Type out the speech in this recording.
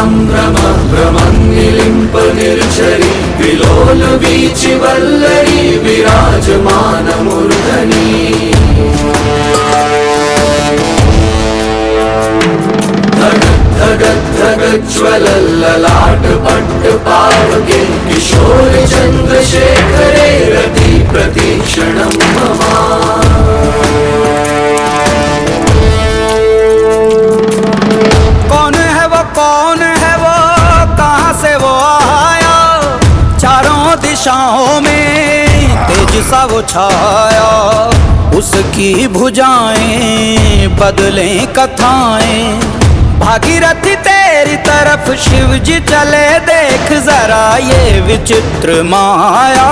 संभ्रम भ्रमन्निलिम्प निर्झरी विलोल वीचि वल्लरी विराजमान मूर्धनि धगज्ज्वलल्ललाट पट्ट पावके किशोर चन्द्रशेखरे रति प्रतीक्षणं मम। कौन है वो कहाँ से वो आया, चारों दिशाओं में तेज सा वो छाया। उसकी भुजाएं बदलें कथाएं, भागीरथी तेरी तरफ शिव जी चले, देख जरा ये विचित्र माया।